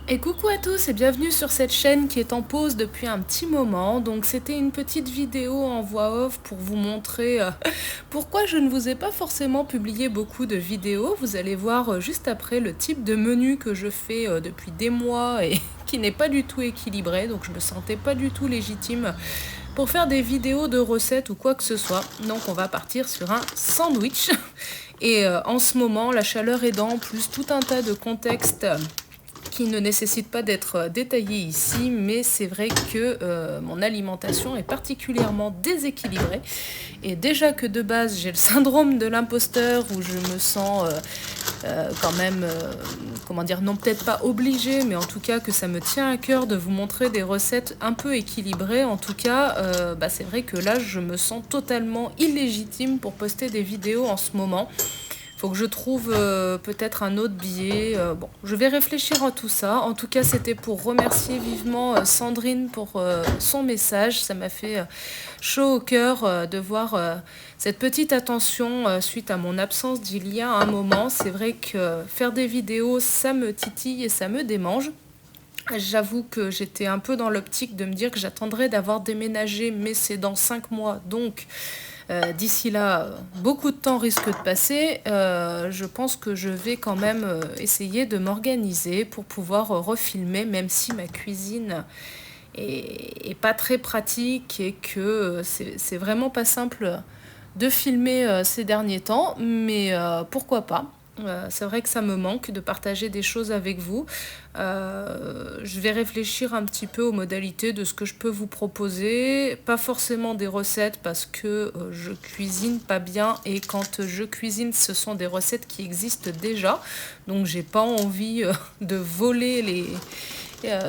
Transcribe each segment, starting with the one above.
Et coucou à tous et bienvenue sur cette chaîne qui est en pause depuis un petit moment. Donc c'était une petite vidéo en voix off pour vous montrer pourquoi je ne vous ai pas forcément publié beaucoup de vidéos. Vous allez voir juste après le type de menu que je fais depuis des mois et qui n'est pas du tout équilibré. Donc je me sentais pas du tout légitime pour faire des vidéos de recettes ou quoi que ce soit. Donc on va partir sur un sandwich. Et en ce moment, la chaleur aidant, plus tout un tas de contextes qui ne nécessite pas d'être détaillé ici, mais c'est vrai que mon alimentation est particulièrement déséquilibrée. Et déjà que de base j'ai le syndrome de l'imposteur où je me sens quand même, comment dire, non peut-être pas obligée, mais en tout cas que ça me tient à cœur de vous montrer des recettes un peu équilibrées. En tout cas, c'est vrai que là je me sens totalement illégitime pour poster des vidéos en ce moment. Faut que je trouve peut-être un autre billet. Bon, je vais réfléchir à tout ça. En tout cas, c'était pour remercier vivement Sandrine pour son message. Ça m'a fait chaud au cœur de voir cette petite attention suite à mon absence d'il y a un moment. C'est vrai que faire des vidéos, ça me titille et ça me démange. J'avoue que j'étais un peu dans l'optique de me dire que j'attendrais d'avoir déménagé, mais c'est dans 5 mois, donc d'ici là, beaucoup de temps risque de passer. Je pense que je vais quand même essayer de m'organiser pour pouvoir refilmer, même si ma cuisine est pas très pratique et que c'est vraiment pas simple de filmer ces derniers temps, mais pourquoi pas. C'est vrai que ça me manque de partager des choses avec vous. Je vais réfléchir un petit peu aux modalités de ce que je peux vous proposer. Pas forcément des recettes parce que je cuisine pas bien et quand je cuisine, ce sont des recettes qui existent déjà. Donc j'ai pas envie de voler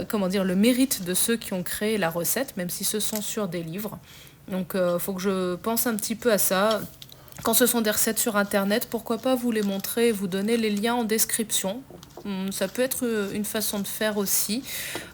comment dire, le mérite de ceux qui ont créé la recette, même si ce sont sur des livres. Donc il faut que je pense un petit peu à ça. Quand ce sont des recettes sur internet, pourquoi pas vous les montrer et vous donner les liens en description. Ça peut être une façon de faire aussi.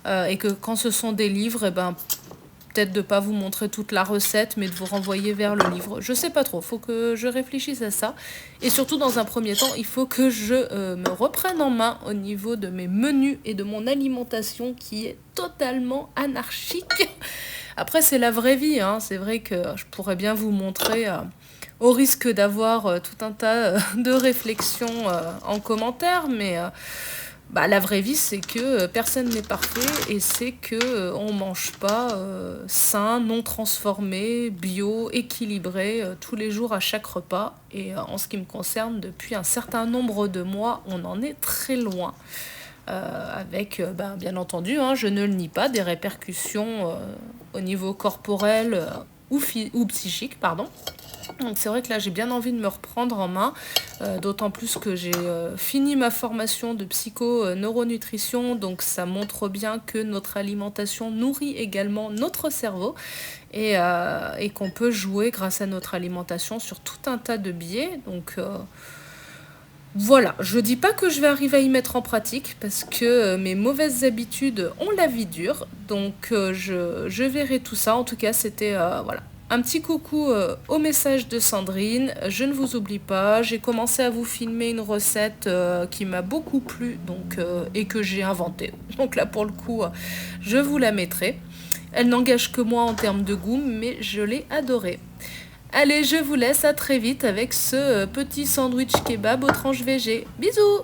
Et que quand ce sont des livres, peut-être de ne pas vous montrer toute la recette, mais de vous renvoyer vers le livre. Je sais pas trop, il faut que je réfléchisse à ça. Et surtout, dans un premier temps, il faut que je me reprenne en main au niveau de mes menus et de mon alimentation qui est totalement anarchique. Après, c'est la vraie vie, hein. C'est vrai que je pourrais bien vous montrer, au risque d'avoir tout un tas de réflexions en commentaire, mais la vraie vie, c'est que personne n'est parfait et c'est que on mange pas sain, non transformé, bio, équilibré tous les jours à chaque repas. Et en ce qui me concerne, depuis un certain nombre de mois, on en est très loin. Avec, bien entendu, hein, je ne le nie pas, des répercussions au niveau corporel ou psychique, pardon. Donc c'est vrai que là j'ai bien envie de me reprendre en main, d'autant plus que j'ai fini ma formation de psycho-neuronutrition, donc ça montre bien que notre alimentation nourrit également notre cerveau et qu'on peut jouer grâce à notre alimentation sur tout un tas de biais. Donc voilà, je dis pas que je vais arriver à y mettre en pratique parce que mes mauvaises habitudes ont la vie dure, donc je verrai tout ça. En tout cas, c'était voilà, un petit coucou au message de Sandrine. Je ne vous oublie pas, j'ai commencé à vous filmer une recette qui m'a beaucoup plu donc, et que j'ai inventée. Donc là, pour le coup, je vous la mettrai. Elle n'engage que moi en termes de goût, mais je l'ai adorée. Allez, je vous laisse, à très vite avec ce petit sandwich kebab aux tranches végé. Bisous!